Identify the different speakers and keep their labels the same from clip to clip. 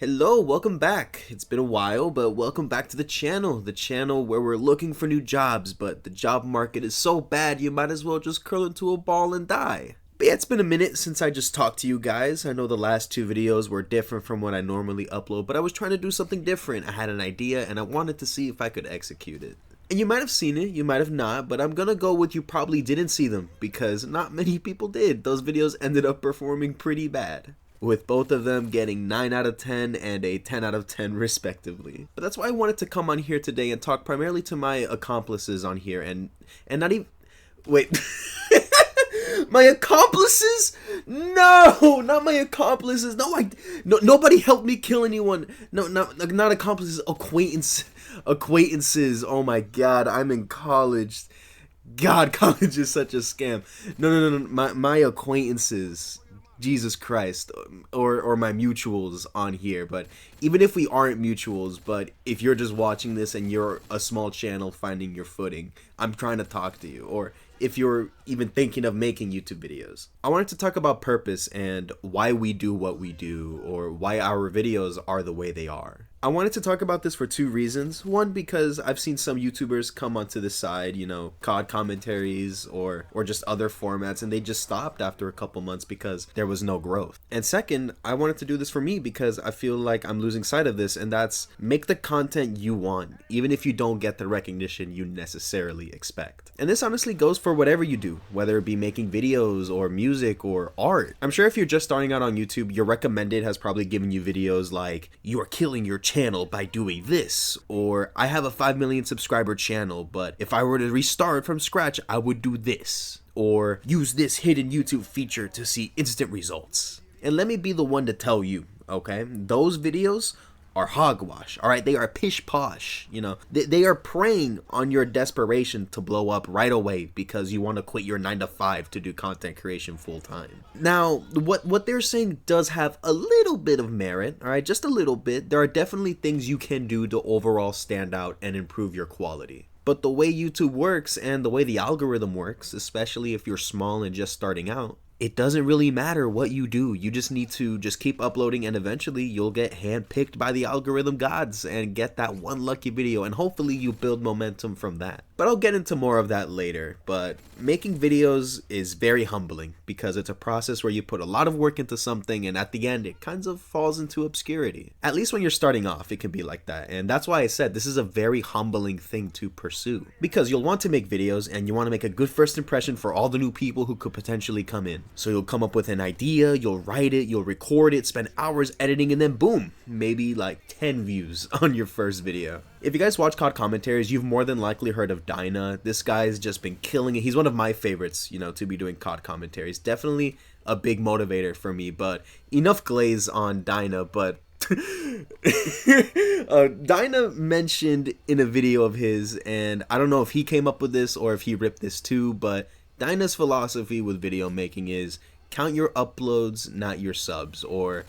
Speaker 1: Hello, welcome back. It's been a while, but welcome back to the channel where we're looking for new jobs, but the job market is so bad you might as well just curl into a ball and die. But yeah, it's been a minute since I just talked to you guys. I know the last two videos were different from what I normally upload, but I was trying to do something different. I had an idea and I wanted to see if I could execute it. And you might have seen it, you might have not, but I'm gonna go with you probably didn't see them because not many people did. Those videos ended up performing pretty bad, with both of them getting 9 out of 10 and a 10 out of 10 respectively. But that's why I wanted to come on here today and talk primarily to my accomplices on here and not even... Wait. My accomplices? No, not my accomplices. No, nobody helped me kill anyone. No, not accomplices, acquaintances. Oh my god, I'm in college. God, college is such a scam. No, my acquaintances. Jesus Christ, or my mutuals on here. But even if we aren't mutuals, but if you're just watching this and you're a small channel finding your footing, I'm trying to talk to you. Or if you're even thinking of making YouTube videos, I wanted to talk about purpose and why we do what we do, or why our videos are the way they are. I wanted to talk about this for two reasons. One, because I've seen some YouTubers come onto the side, you know, COD commentaries or just other formats, and they just stopped after a couple months because there was no growth. And second, I wanted to do this for me because I feel like I'm losing sight of this, and that's make the content you want, even if you don't get the recognition you necessarily expect. And this honestly goes for whatever you do, whether it be making videos or music or art. I'm sure if you're just starting out on YouTube, your recommended has probably given you videos like, "You are killing your channel by doing this," or "I have a 5 million subscriber channel, but if I were to restart from scratch, I would do this," or "Use this hidden YouTube feature to see instant results." And let me be the one to tell you, okay, those videos are hogwash, alright? They are pish posh, you know. They are preying on your desperation to blow up right away because you want to quit your 9 to 5 to do content creation full time. Now, what they're saying does have a little bit of merit, alright? Just a little bit. There are definitely things you can do to overall stand out and improve your quality. But the way YouTube works and the way the algorithm works, especially if you're small and just starting out, it doesn't really matter what you do. You just need to just keep uploading, and eventually you'll get handpicked by the algorithm gods and get that one lucky video, and hopefully you build momentum from that. But I'll get into more of that later. But making videos is very humbling because it's a process where you put a lot of work into something and at the end it kind of falls into obscurity. At least when you're starting off, it can be like that. And that's why I said this is a very humbling thing to pursue, because you'll want to make videos and you want to make a good first impression for all the new people who could potentially come in. So you'll come up with an idea, you'll write it, you'll record it, spend hours editing, and then boom, maybe like 10 views on your first video. If you guys watch COD commentaries, you've more than likely heard of Dyna. This guy's just been killing it. He's one of my favorites, you know, to be doing COD commentaries. Definitely a big motivator for me, but enough glaze on Dyna. But Dyna mentioned in a video of his, and I don't know if he came up with this or if he ripped this too, but Dyna's philosophy with video making is count your uploads, not your subs, or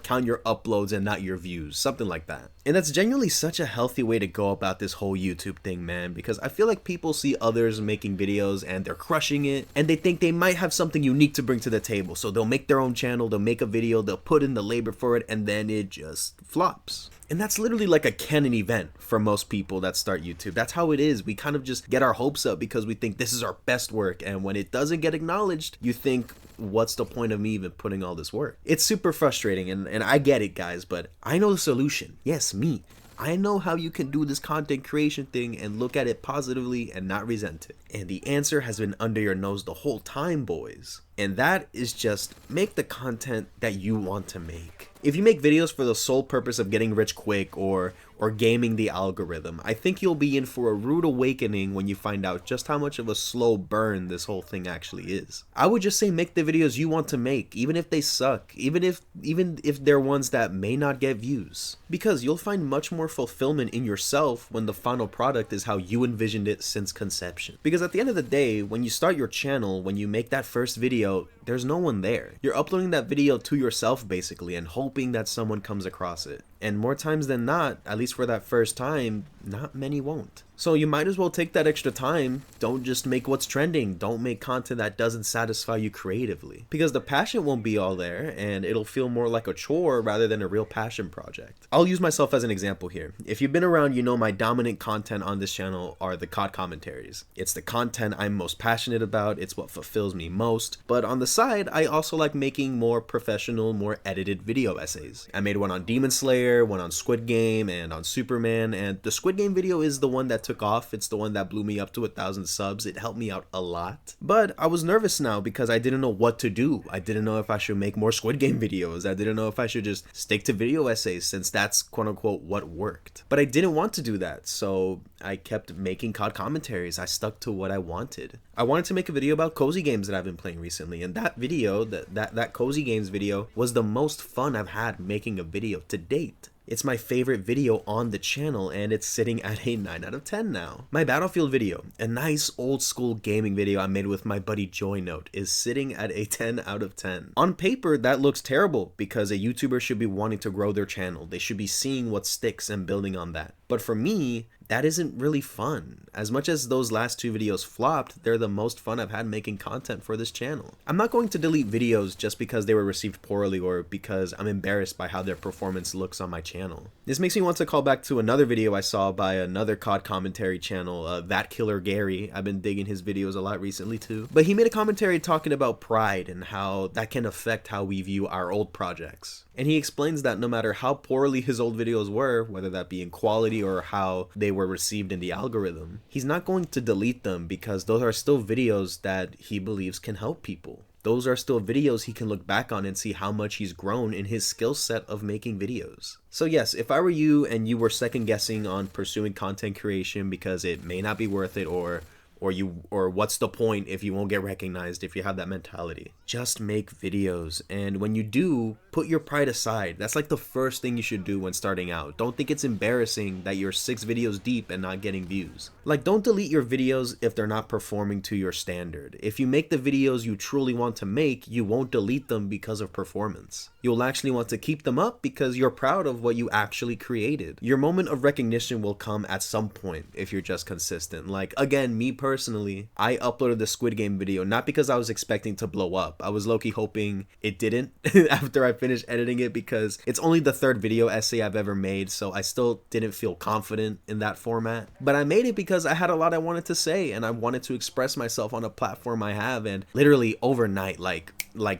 Speaker 1: count your uploads and not your views, something like that. And that's genuinely such a healthy way to go about this whole YouTube thing, man, because I feel like people see others making videos and they're crushing it, and they think they might have something unique to bring to the table, so they'll make their own channel, they'll make a video, they'll put in the labor for it, and then it just flops. And that's literally like a canon event for most people that start YouTube. That's how it is. We kind of just get our hopes up because we think this is our best work, and when it doesn't get acknowledged, you think, what's the point of me even putting all this work? It's super frustrating, and I get it, guys, but I know the solution. Yes, me. I know how you can do this content creation thing and look at it positively and not resent it. And the answer has been under your nose the whole time, boys. And that is just make the content that you want to make. If you make videos for the sole purpose of getting rich quick or gaming the algorithm, I think you'll be in for a rude awakening when you find out just how much of a slow burn this whole thing actually is. I would just say make the videos you want to make, even if they suck, even if they're ones that may not get views. Because you'll find much more fulfillment in yourself when the final product is how you envisioned it since conception. Because at the end of the day, when you start your channel, when you make that first video, there's no one there. You're uploading that video to yourself basically and hoping that someone comes across it. And more times than not, at least for that first time, not many won't. So you might as well take that extra time. Don't just make what's trending. Don't make content that doesn't satisfy you creatively. Because the passion won't be all there, and it'll feel more like a chore rather than a real passion project. I'll use myself as an example here. If you've been around, you know my dominant content on this channel are the COD commentaries. It's the content I'm most passionate about. It's what fulfills me most. But on the side, I also like making more professional, more edited video essays. I made one on Demon Slayer, one on Squid Game, and on Superman, and the Squid Game video is the one that took off. It's the one that blew me up to 1,000 subs. It helped me out a lot. But I was nervous now because I didn't know what to do. I didn't know if I should make more Squid Game videos. I didn't know if I should just stick to video essays since that's quote unquote what worked. But I didn't want to do that, so I kept making COD commentaries. I stuck to what I wanted. I wanted to make a video about cozy games that I've been playing recently, and that video, that cozy games video, was the most fun I've had making a video to date. It's my favorite video on the channel, and it's sitting at a 9 out of 10 now. My Battlefield video, a nice old school gaming video I made with my buddy Joynote, is sitting at a 10 out of 10. On paper, that looks terrible because a YouTuber should be wanting to grow their channel. They should be seeing what sticks and building on that. But for me, that isn't really fun. As much as those last two videos flopped, they're the most fun I've had making content for this channel. I'm not going to delete videos just because they were received poorly or because I'm embarrassed by how their performance looks on my channel. This makes me want to call back to another video I saw by another COD commentary channel, That Killer Gary. I've been digging his videos a lot recently too. But he made a commentary talking about pride and how that can affect how we view our old projects. And he explains that no matter how poorly his old videos were, whether that be in quality or how they were received in the algorithm, he's not going to delete them because those are still videos that he believes can help people. Those are still videos he can look back on and see how much he's grown in his skill set of making videos. So yes, if I were you and you were second guessing on pursuing content creation because it may not be worth it or what's the point if you won't get recognized, if you have that mentality, just make videos. And when you do, put your pride aside. That's like the first thing you should do when starting out. Don't think it's embarrassing that you're 6 videos deep and not getting views. Like, don't delete your videos if they're not performing to your standard. If you make the videos you truly want to make, you won't delete them because of performance. You'll actually want to keep them up because you're proud of what you actually created. Your moment of recognition will come at some point if you're just consistent. Like, again, me personally, I uploaded the Squid Game video not because I was expecting to blow up. I was low-key hoping it didn't after I finished editing it because it's only the 3rd video essay I've ever made, so I still didn't feel confident in that format. But I made it because I had a lot I wanted to say and I wanted to express myself on a platform I have, and literally overnight, like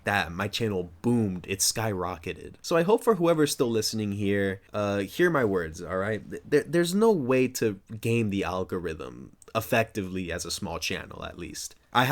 Speaker 1: that, my channel boomed. It skyrocketed. So I hope for whoever's still listening here, hear my words, all right? There's no way to game the algorithm effectively as a small channel, at least. I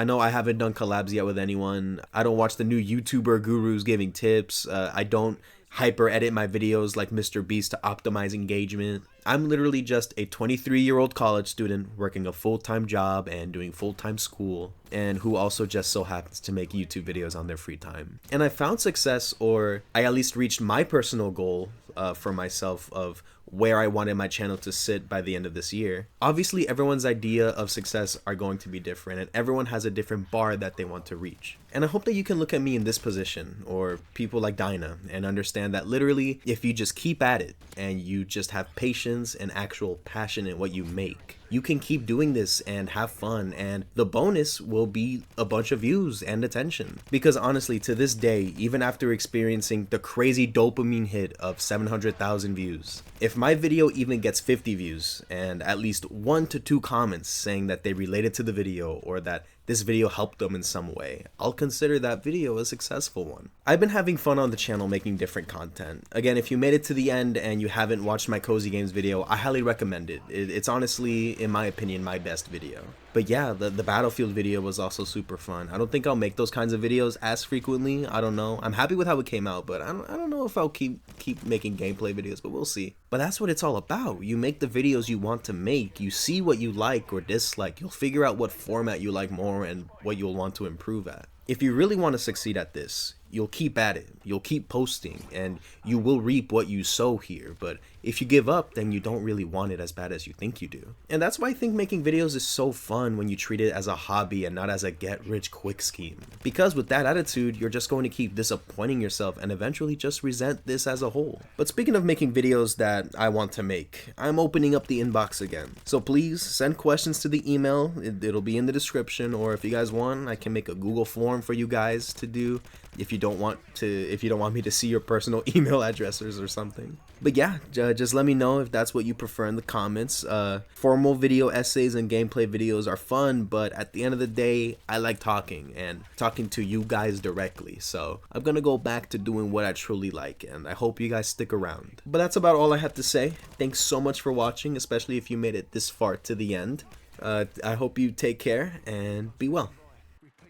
Speaker 1: know I haven't done collabs yet with anyone. I don't watch the new YouTuber gurus giving tips. I don't hyper edit my videos like Mr. Beast to optimize engagement. I'm literally just a 23-year-old college student working a full-time job and doing full-time school, and who also just so happens to make YouTube videos on their free time. And I found success, or I at least reached my personal goal for myself of where I wanted my channel to sit by the end of this year. Obviously, everyone's idea of success are going to be different, and everyone has a different bar that they want to reach. And I hope that you can look at me in this position, or people like Dinah, and understand that literally, if you just keep at it, and you just have patience and actual passion in what you make, you can keep doing this and have fun, and the bonus will be a bunch of views and attention. Because honestly, to this day, even after experiencing the crazy dopamine hit of 700,000 views, if my video even gets 50 views and at least 1 to 2 comments saying that they related to the video or that this video helped them in some way, I'll consider that video a successful one. I've been having fun on the channel making different content. Again, if you made it to the end and you haven't watched my Cozy Games video, I highly recommend it. It's honestly, in my opinion, my best video. But yeah, the Battlefield video was also super fun. I don't think I'll make those kinds of videos as frequently. I don't know. I'm happy with how it came out, but I don't know if I'll keep making gameplay videos, but we'll see. But that's what it's all about. You make the videos you want to make. You see what you like or dislike. You'll figure out what format you like more and what you'll want to improve at. If you really want to succeed at this, you'll keep at it. You'll keep posting, and you will reap what you sow here. But if you give up, then you don't really want it as bad as you think you do. And that's why I think making videos is so fun when you treat it as a hobby and not as a get-rich-quick scheme. Because with that attitude, you're just going to keep disappointing yourself and eventually just resent this as a whole. But speaking of making videos that I want to make, I'm opening up the inbox again. So please send questions to the email. It'll be in the description, or if you guys want, I can make a Google form for you guys to do if you don't want me to see your personal email addresses or something. But yeah, just let me know if that's what you prefer in the comments. Formal video essays and gameplay videos are fun, but at the end of the day, I like talking and talking to you guys directly. So I'm gonna go back to doing what I truly like, and I hope you guys stick around. But that's about all I have to say. Thanks so much for watching, especially if you made it this far to the end. I hope you take care and be well.